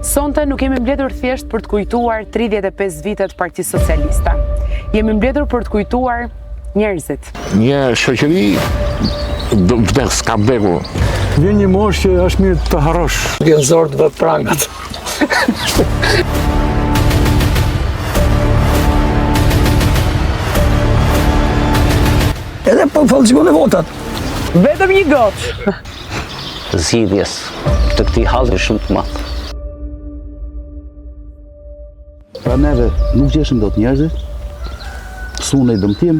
Sonte nuk jemi mbledhur thjesht për të kujtuar 35 vitet Partisë Socialiste. Jemi mbledhur për të kujtuar njerëzit. Një shoqëri do vdes, ka vdekur. Vjen një moshë që është mirë të harrosh. Vjen zor të vë prangat. Edhe po falsifikon e votat. Vetëm një gotë. Zgjidhjes të këtij halli shumë të madh. Pra neve nuk gjeshëm dot njerëzit, sunë i dëmtim,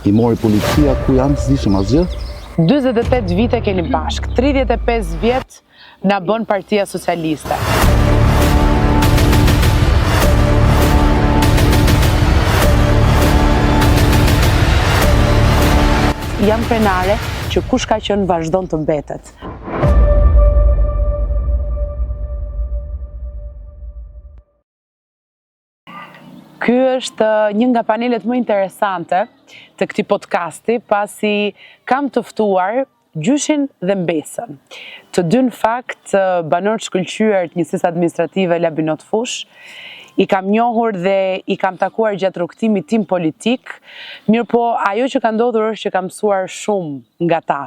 i mori policia ku janë, s'dishëm asgjë. 48 vite keni bashk, 35 vjet na bën Partia Socialiste. Jam krenare që kush ka qenë vazhdon të mbetet. Ky është një nga panelet më interesante të këtij podcasti, pasi kam të ftuar Gjyshin dhe Mbesën. Të dy në fakt banorë të shkëlqyer të njësisë administrative Labinot Fush. I kam njohur dhe i kam takuar gjatë rrugtimit tim politik, mirë po ajo që ka ndodhur është që kam mësuar shumë nga ta.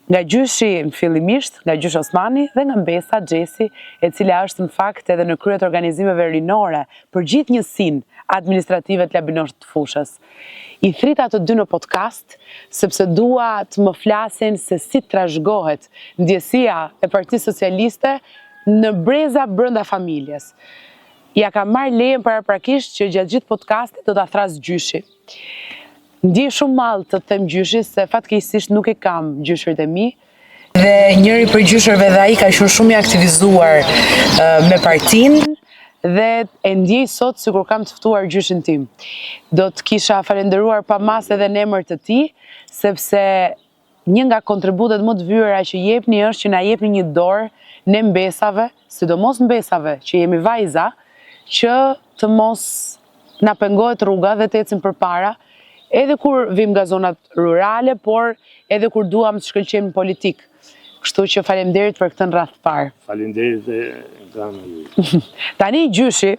Nga Gjyshi fillimisht, nga Gjysh Osmani dhe nga Mbesa Xhesi, e cila është në fakt edhe në krye të organizimeve rinore për gjithë njësinë administrative të Labinot Fushës. I thrita të dy në podcast, sepse dua të më flasin se si trashëgohet ndjesia e Partisë Socialiste në breza brenda familjes. Ja ka marrë lejen paraprakisht që gjatë gjithë podcastit do ta thras Gjyshi. Ndjej shumë mallë të them Gjyshi se fatkeqësisht nuk e kam gjyshërit e mi. Dhe njëri për gjyshërve dhe ai ka qenë shumë i aktivizuar me partinë dhe e ndjej sot sikur kam të ftuar gjyshin tim. Do të kisha falenderuar pa mas edhe në emër të tij, sepse një nga kontributet më të vëra që jepni është që na jepni një dorë ne mbesave, sidomos mbesave që jemi vajza, që të mos na pengohet rruga dhe të ecim përpara, edhe kur vim nga zonat rurale, por edhe kur duam të shkëlqejmë në politikë. Kështu që faleminderit për këtë radhë parë. Faleminderit nga ju. Tani Gjyshi,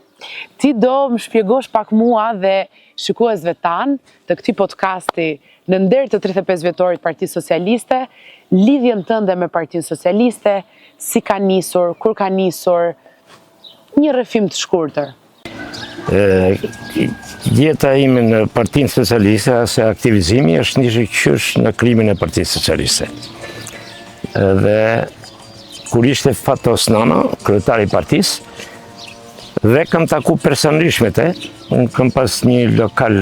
ti do më shpjegosh pak mua dhe shikuesve tanë të këtij podcasti në nder të 35 vjetorit Partisë Socialiste, lidhjen tënde me Partinë Socialiste, si ka nisur, kur ka nisur, një rrëfim të shkurtër. Jeta ime në Partinë Socialiste, ose aktivizimi, është një qysh në krimin e Partisë Socialiste. Dhe kur ishte Fatos Nana, kryetari i partisë, dhe kam taku personalisht me te, unë kam pas një lokal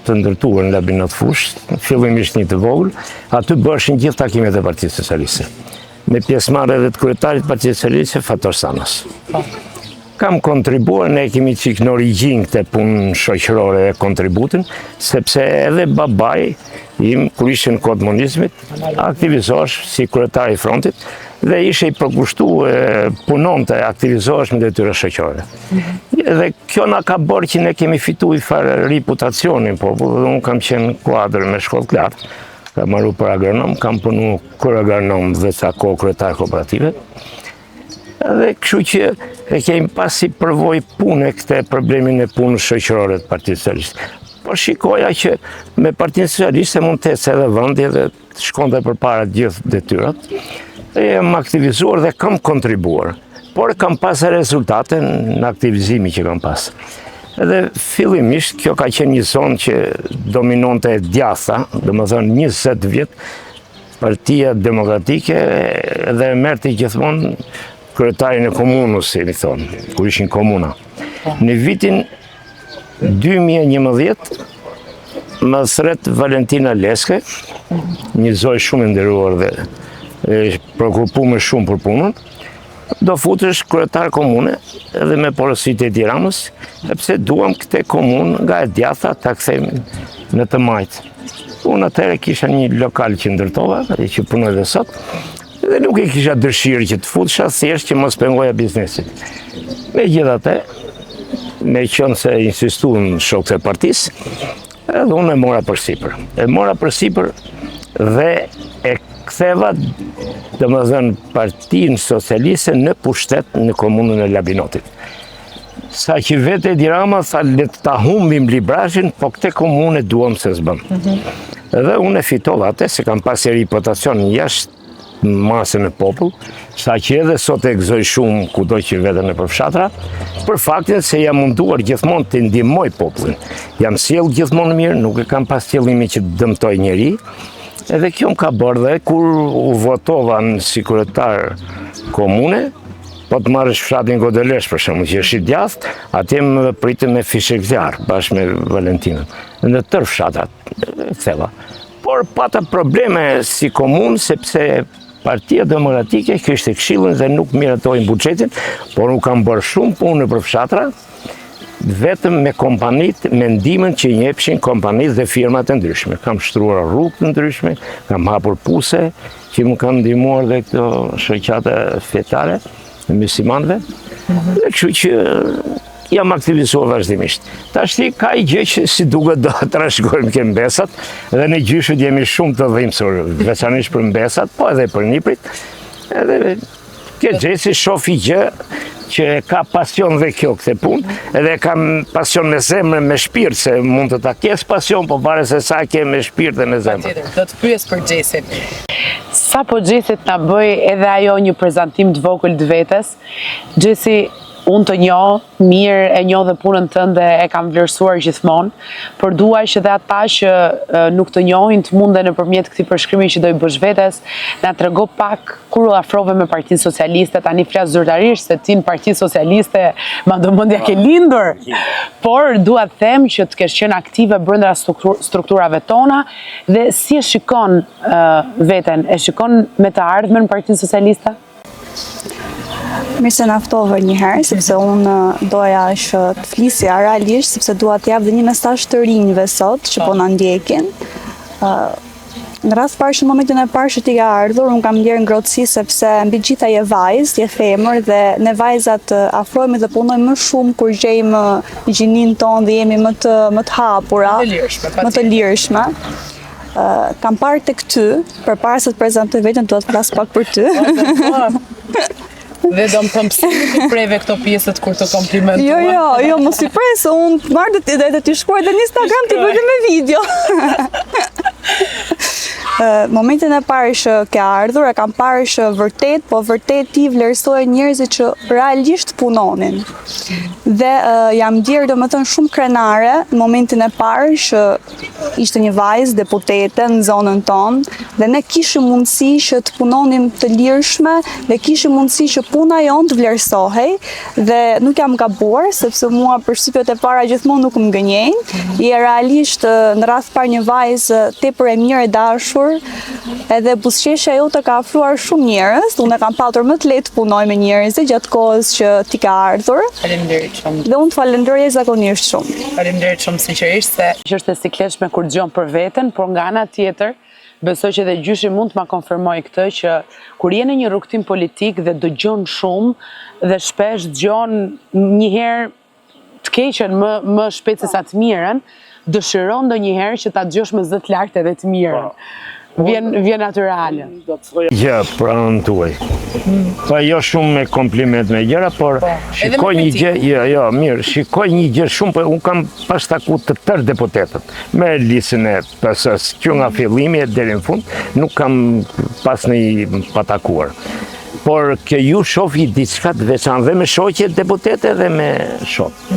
të ndërtuar në Labinot Fush, fillimisht një të vogël, aty bëshin gjithë takimet e Partisë Socialiste. Me pjesëmarrje edhe të kryetarit Partisë Socialiste, Fatos Nanas. Kam kontribuar, ne kemi qik në origjinë këtë punë shoqërore e kontributin, sepse edhe babai im, kur ishte në kohë të komunizmit, aktivizohesh si kryetari i frontit dhe ishe i përkushtuar, punonte, aktivizohesh me detyra shoqërore. Dhe kjo na ka bërë që ne kemi fituar fare reputacionin, po unë kam qenë kuadër me shkollë të lartë, kam marrë për agronom, kam punu kur agronom dhe ca kohë kryetar kooperative. Dhe kështu që e kemi pasi përvoj pune këtë problemin e punës shoqërore të Partisë Socialiste. Po shikoja që me Partinë Socialiste mund të ecë edhe vendi dhe të shkonte përpara gjithë detyrat. Dhe jam aktivizuar dhe kam kontribuar. Por kam pas rezultate në aktivizimi që kam pas. Edhe fillimisht kjo ka qenë një zonë që dominonte djatha, domethënë 20 vjet, Partia Demokratike dhe merrti gjithmonë kryetarin e komunës, si i thonë, kur ishin komuna. Në vitin 2011, më thret Valentina Leske, një zoj shumë e nderuar dhe preokupuar shumë për punën, do futesh kryetar komune edhe me porositë e Tiranës, sepse duam këtë komunë nga e djatha ta kthejmë në të majtë. Unë atëherë kisha një lokal që ndërtova, që punoj dhe sot, dhe nuk e kisha dëshirë që të futesha, thjesht që mos pengoja biznesit. Megjithatë, me qenë se insistuan shokët e partisë, edhe unë e mora përsipër. E mora përsipër dhe e ktheva, domethënë Partinë Socialiste në pushtet në komunën e Labinotit. Sa që vetë Edi Rama tha le të ta humbim Librashin, po këtë komunë duam se s'bën. Edhe unë e fitova atë se kam pasur reputacion jashtë masën e popull, sa që edhe sot e gëzoj shumë kudo që veten në përfshatra, për faktin se jam munduar gjithmonë të ndihmoj popullin. Jam sjell gjithmonë mirë, nuk e kam pas qëllimin që të dëmtoj njeri, edhe kjo më ka bërë dhe kur u votova si kryetar komune, po të marrësh fshatin Godelesh për shembull, që është i djathtë, atje më pritën me fishek zjarr bashkë me Valentinën. Në tërë fshatrat thella. Por pata probleme si komunë sepse Partia Demokratike kishte këshillin dhe nuk miratojnë buxhetin, por nuk kam bërë shumë punë për fshatra, vetëm me kompanit, me ndihmën që i jepshin kompanit dhe firmat e ndryshme. Kam shtruar rrugë të ndryshme, kam hapur puse, që më kanë ndihmuar dhe këto shoqata fetare e muslimanëve. Dhe kështu që jam aktivizuar vazhdimisht. Tashti ka i gjë që si duket do të trashëgojmë ke mbesat, dhe në gjyshët jemi shumë të dhimbësur, veçanërisht për mbesat, po edhe për niprit. Edhe ke gjësi shofi gjë që ka pasion dhe kjo këtë punë, edhe kam pasion me zemrën, me shpirt, se mund të ta kesh pasion, po pare se sa ke me shpirt dhe me zemrën. Do të pyes për Gjesin. Sa po Gjesit na bëj edhe ajo një prezantim të vogël të vetes, Gjesi, unë të njoh, mirë e njoh dhe punën tënde e kam vlerësuar gjithmonë, por duaj që dhe ata që nuk të njohin të munde nëpërmjet këtij përshkrimi që do i bësh vetes, na trego pak kur u afrove me Partinë Socialiste, tani flas zyrtarisht se ti në Partinë Socialiste madhomendja ke lindur, por dua të them që të kesh qenë aktive brenda strukturave tona dhe si e shikon veten, e shikon me të ardhmen Partinë Socialiste? Mirë se na ftove një herë, sepse unë doja që të flisja realisht, sepse dua të jap dhe një mesazh të rinjve sot që po na ndjekin. Në rast parë që në momentin e parë që ti ka ardhur, unë kam ndjerë ngrohtësi sepse mbi gjitha je vajzë, je femër dhe ne vajzat afrohemi dhe punojmë më shumë kur gjejmë gjinin tonë dhe jemi më të hapura, më të lirshme. Kam parë tek ty, përpara se të prezantoj veten, do të flas pak për ty. Dhe do më thëmë pse nuk i preve këto pjesët kur të komplimentua. Jo, mos i prej, se unë marrë dhe të shkruaj dhe në Instagram të bëjmë me video. Momentin e parë që ke ardhur, e kam parë që vërtet ti vlerësoj njerëzit që realisht punonin. Dhe jam ndjerë domethënë shumë krenare në momentin e parë që ishte një vajzë deputete në zonën tonë dhe ne kishim mundësi që të punonim të lirshme dhe kishim mundësi që puna jonë të vlerësohej dhe nuk jam gabuar sepse mua përshtypjet e para gjithmonë nuk më gënjejnë. Je realisht në rast parë një vajzë tepër e mirë e dashur, edhe buzëqeshja jote ka afruar shumë njerëz, unë e kam patur më të lehtë punoj me njerëzit gjatë kohës që ti ka ardhur. Faleminderit shumë. Dhe unë të falenderoj zakonisht shumë. Faleminderit shumë sinqerisht se që është e sikletshme kur dëgjon për veten, por nga ana tjetër besoj që edhe gjyshi mund të ma konfirmoj këtë që kur je në një rrugtim politik dhe dëgjon shumë dhe shpesh dëgjon një herë të keqen më shpejt se sa të mirën, dëshiron ndonjëherë që ta dëgjosh me zë të lartë edhe të mirën. Vjen natyrale. Gjë për anën tuaj. Po jo shumë me kompliment me gjëra, por shikoj një gjë, jo, mirë, shikoj një gjë shumë, unë kam pas taku të tërë deputetët, me listën e PS-s, që nga fillimi e deri në fund, nuk kam pas një patakuar. Por që ju shofi diçka të veçantë dhe me shoqet deputete dhe me shok.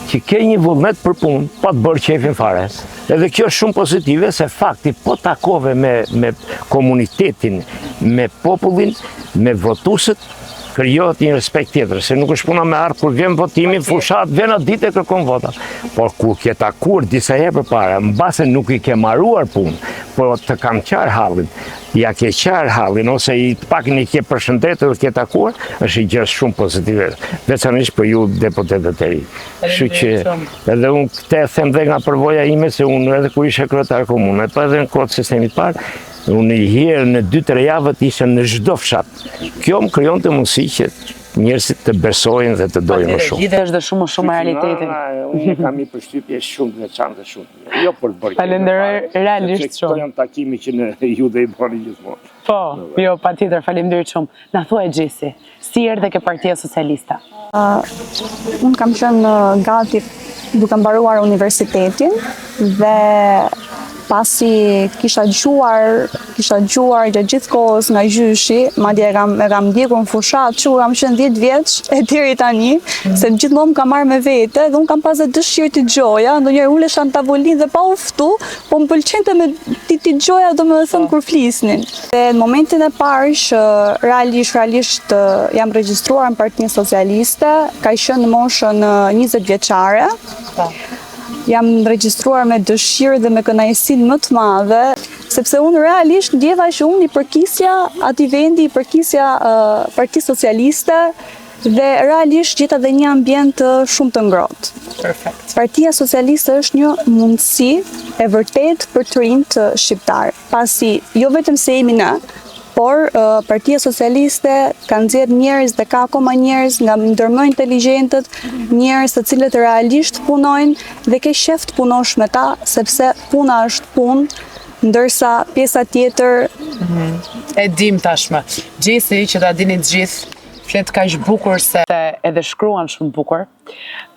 Që ke një vullnet për punë, pa të bërë qefin fare. Edhe kjo është shumë pozitive, se fakti po takove me komunitetin, me popullin, me votuesët, krijohet një respekt tjetër, se nuk është puna me ardhur kur vjen votimi, fushat, vjen atë ditë e kërkon vota. Por kur ke takuar disa herë përpara, mbase nuk i ke marruar punë, por të kam qarë hallin, ja ke qarë hallin, ose i pak një ke përshëndetur dhe ke takuar, është i gjë shumë pozitive, veçanërisht për ju deputetët e ri. Kështu që edhe unë këtë e them dhe nga përvoja ime, se unë edhe kur ishe kryetar komune, po edhe në kohë të sistemit parë, unë i herë në 2-3 javët ishe në çdo fshat. Kjo më krijon të mundësi që njerëzit të besojnë dhe të dojnë më shumë. Lidhe është dhe shumë realitetin. Unë kam një përshtypje shumë të veçantë dhe shumë. Jo për të bërë. Falenderoj realisht Këto shumë. janë takimi që ju dhe i bëni gjithmonë. Po, jo, patjetër, faleminderit shumë. Na thuaj Gjesi, si erdhe ke Partia Socialiste? Unë kam qenë gati duke mbaruar universitetin dhe pasi kisha dëgjuar gjatë gjithë kohës nga gjyshi, madje e kam ndjekur në fushat që kam qenë 10 vjeç e deri tani, se gjithmonë më kam marrë me vete dhe unë kam pas dëshirë të dëgjoja, ndonjëherë ulesha në tavolinë dhe pa u ftu, po më pëlqente me ti dëgjoja domethënë kur flisnin. Dhe në momentin e parë që realisht jam regjistruar në Partinë Socialiste, ka qenë në moshën 20 vjeçare. Jam regjistruar me dëshirë dhe me kënaqësinë më të madhe, sepse unë realisht ndjeva që unë i përkisja atij vendi, i përkisja Partisë Socialiste dhe realisht gjeta dhe një ambient shumë të ngrohtë. Perfekt. Partia Socialiste është një mundësi e vërtet për të rinjt shqiptar, pasi jo vetëm se jemi ne, por Partia Socialiste ka nxjerrë njerëz dhe ka akoma njerëz nga ndër më inteligjentët, njerëz të cilët realisht punojnë dhe ke shef të punosh me ta, sepse puna është punë, ndërsa pjesa tjetër E dim tashmë. Gjesi, që ta dini të gjithë, flet kaq bukur se edhe shkruan shumë bukur.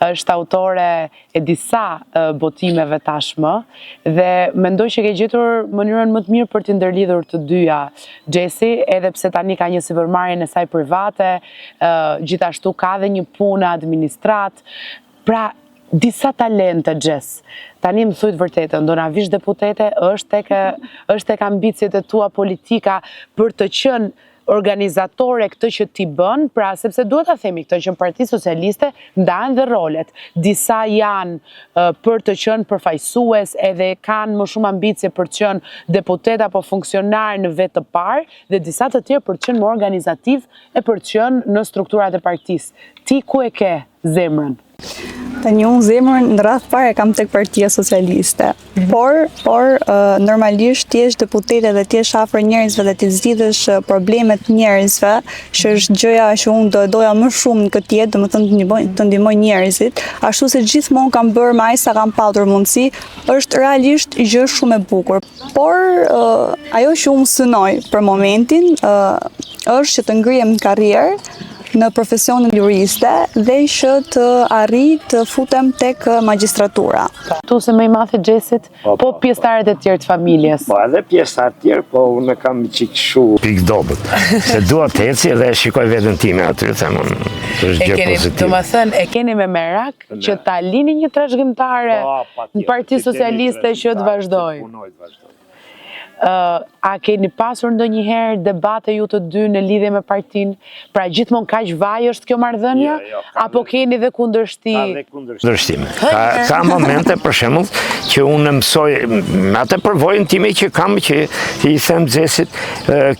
Është autore e disa botimeve tashmë dhe mendoj që ke gjetur mënyrën më të mirë për të ndërlidhur të dyja. Gjesi, edhe pse tani ka një sipërmarrjen e saj private, gjithashtu ka dhe një punë administrat. Pra, disa talente Gjes. Tani më thujt vërtetën, do na vish deputete, është tek ambicjet e tua politika për të qenë organizatore këtë që ti bën, pra sepse duhet ta themi këtë që në Parti Socialiste ndahen dhe rolet. Disa janë për të qenë përfaqësues edhe kanë më shumë ambicie për të qenë deputet apo funksionar në vetë të parë dhe disa të tjerë për të qenë më organizativ e për të qenë në strukturat e partisë. Ti ku e ke zemrën? Tani unë zemrën në radhë parë e kam tek Partia Socialiste. Por normalisht ti je deputete dhe ti je afër njerëzve dhe ti zgjidhesh problemet njerëzve, që është gjëja që unë doja më shumë në këtë jetë, domethënë të ndihmoj njerëzit, ashtu se gjithmonë kam bërë më aq sa kam patur mundësi, është realisht gjë shumë e bukur. Por ajo që unë synoj për momentin është që të ngrihem në karrierë në profesionin juriste dhe që të arrij të futem tek magjistratura. Tu se më i madh i Gjesit, po pjesëtarët e tjerë të familjes. Po edhe pjesëtarët tjerë, po unë kam një çik kështu pikë dobët. Se dua të eci dhe shikoj veten time aty, them unë. Është gjë pozitive. Domethënë e keni me merak që ta lini një trashëgimtare në Parti Socialiste që të vazhdojë. A keni pasur ndonjëherë debate ju të dy në lidhje me partinë? Pra gjithmonë kaq vaj është kjo marrëdhënie? Apo keni dhe kundërshti? Ka dhe kundërshtime. Ka momente për shembull që unë mësoj me atë përvojën time që kam, që i them Gjesit,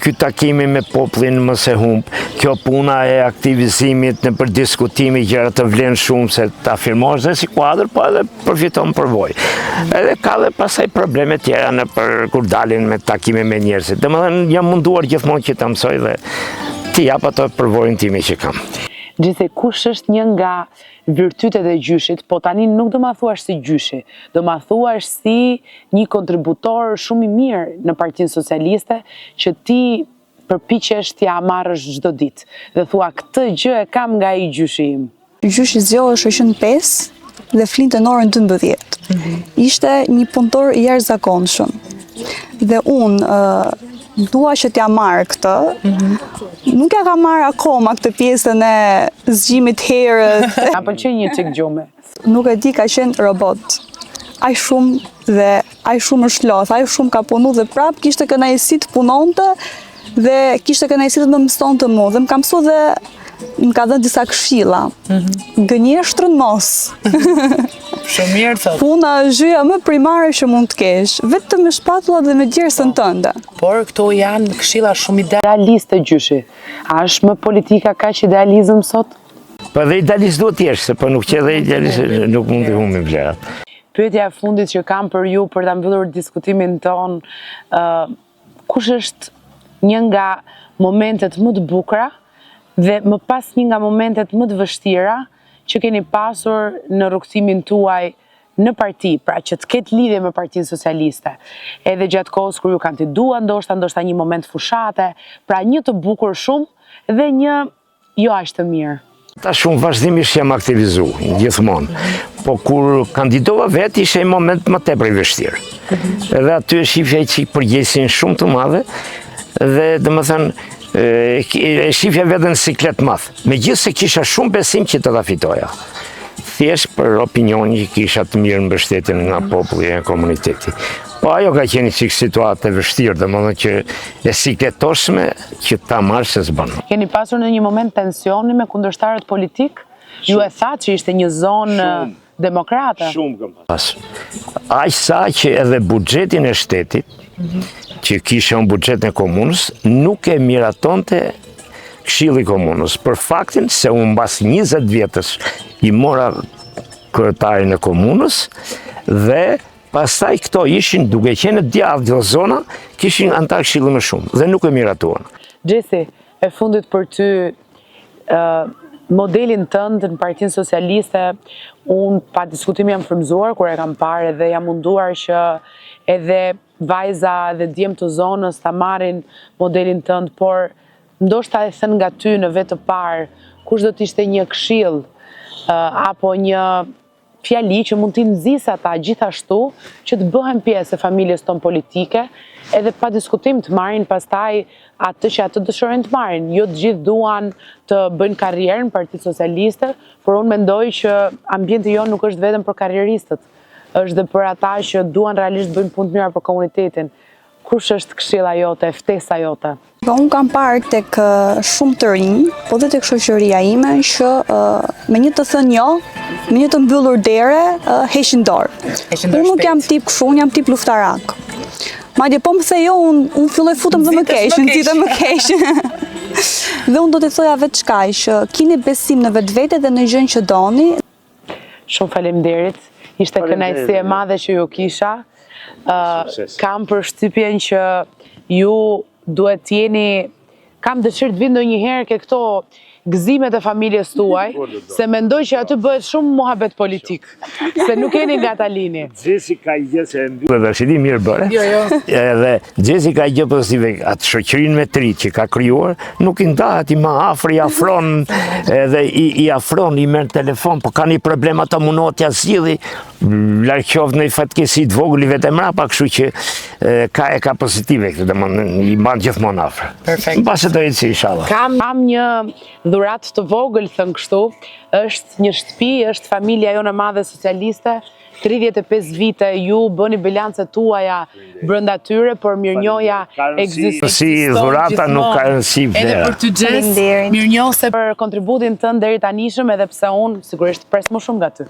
ky takimi me popullin mos e humb. Kjo puna e aktivizimit në për diskutime gjëra të vlen shumë se ta afirmosh dhe si kuadër, po edhe përfiton përvojë. Edhe ka dhe pasaj probleme tjera në për kur dalin me takime me njerëzit. Domethënë jam munduar gjithmonë që ta mësoj dhe ti jap ato përvojën time që kam. Gjithse, kush është një nga virtytet e gjyshit, po tani nuk do ma thuash si gjyshi, do ma thuash si një kontributor shumë i mirë në Partinë Socialiste, që ti përpiqesh t'ja marrësh çdo ditë dhe thua këtë gjë e kam nga i gjyshi im. Gjyshi zgjohej orën 5 dhe flinte në orën 12. Ishte një punëtor i jashtëzakonshëm. Dhe unë dua që t'ja marrë këtë, nuk ja ka marrë akoma këtë pjesën e zgjimit herët. A pëlqen një çik gjume? Nuk e di, ka qenë robot. Aq shumë dhe aq shumë është lodh, aq shumë ka punu dhe prap kishte kënaqësi të punonte dhe kishte kënaqësi të më mëstonte mua dhe më ka mësuar dhe më ka dhënë disa këshilla. Gënjeshtrën mos. Shumë mirë thot. Puna është gjëja më primare që mund të kesh, vetëm me shpatullat dhe me djersën tënde. Por këto janë këshilla shumë idealiste gjyshi. A është më politika kaq idealizëm sot? Po dhe idealist duhet t'jesh, se po nuk që dhe idealist nuk mund të humbim vlerat. Pyetja e fundit që kam për ju për ta mbyllur diskutimin ton, kush është një nga momentet më të bukura Dhe më pas një nga momentet më të vështira që keni pasur në rrugtimin tuaj në parti, pra që të ketë lidhje me Partinë Socialiste, edhe gjatë kohës kur ju kandiduan, ndoshta një moment fushate, pra një të bukur shumë dhe një jo aq të mirë. Ta shumë vazhdimisht jam aktivizu, gjithmonë, po kur kandidova vetë ishe një moment më tepër i vështirë. Edhe aty shifja i qikë përgjegjësinë shumë të madhe, dhe dhe më thënë, e shifja vetë në siklet madhë, me gjithë se kisha shumë besim që të ta fitoja. Thjesht për opinioni që kisha të mirë në mbështetjen nga populli e komuniteti. Po ajo ka qenë qikë situatë e vështirë, dhe më dhe që e sikletoshme që ta marrë se s'banë. Keni pasur në një moment tensioni me kundërshtarët politik? Ju e tha që ishte një zonë demokrate? Shumë kam pasur. Aq sa që edhe buxhetin e shtetit, që kishe në buxhetin e komunës, nuk e miratonte Këshilli i Komunës, për faktin se unë mbas 20 vjetës i mora kryetarin e komunës dhe pastaj këto ishin, duke qenë djathtë dhe zona, kishin antar këshilli më shumë dhe nuk e miratuan. Gjesi, e fundit për ty, modelin tënd në Partinë Socialiste, unë pa diskutim jam frymëzuar kur e kam parë dhe jam munduar që edhe vajza dhe djemë të zonës ta marrin modelin tënd, por ndoshta e thënë nga ty në vetë të parë, kush do t'ishte një këshill apo një fjali që mund t'i nxjisë ata gjithashtu që të bëhen pjesë e familjes tonë politike, edhe pa diskutim të marrin pastaj atë që atë dëshirojnë të marrin. Jo të gjithë duan të bëjnë karrierë në Partinë Socialiste, por unë mendoj që ambienti jonë nuk është vetëm për karrieristët, është dhe për ata që duan realisht të bëjnë punë të mira për komunitetin. Kush është këshilla jote, ftesa jote? Unë kam parë tek shumë të rinj, po dhe tek shoqëria ime, që me një të thënë jo, me një të mbyllur dere, heqin dorë. Unë nuk jam tip kështu, unë jam tip luftarak. Madje po më the jo, unë filloj futem dhe më keq, nxitem më keq. Dhe unë do t'i thoja vetë shkaj, që kini besim në vetvete dhe në gjën që doni. Shumë faleminderit, ishte kënaqësi e madhe që ju kisha. Kam përshtypjen që ju duhet t'jeni, kam dëshirë të vi ndonjëherë ke këto gëzimet e familjes tuaj, se mendoj që aty bëhet shumë muhabet politik, se nuk jeni nga Talini. Gjesi ka i gjë se e mbyllë dhe shidi mirë bërë. Edhe Gjesi ka i gjë pozitive, atë shoqërinë me tri që ka kryuar, nuk i ndahet, i ma afër, i afron, edhe i afron, i merë telefon, po ka një problem ato mundohet t'ja zgjidhi, larqovë në i fatkesi të vogël i vetë mrapa, kështu që ka pozitive këtë, i mban gjithmonë afër. Perfekt. Mbase do eci, inshallah. Kam një dhurat të vogël, thënë kështu, është një shtëpi, është familja jonë e madhe socialiste, 35 vite ju bëni bilancet tuaja brenda tyre, por mirënjohja ekziston. Si dhurata nuk ka rëndësi vlerë. Edhe për ty Gjes, mirënjohse për kontributin tënd deri tanishëm, edhe pse unë sigurisht pres më shumë nga ty.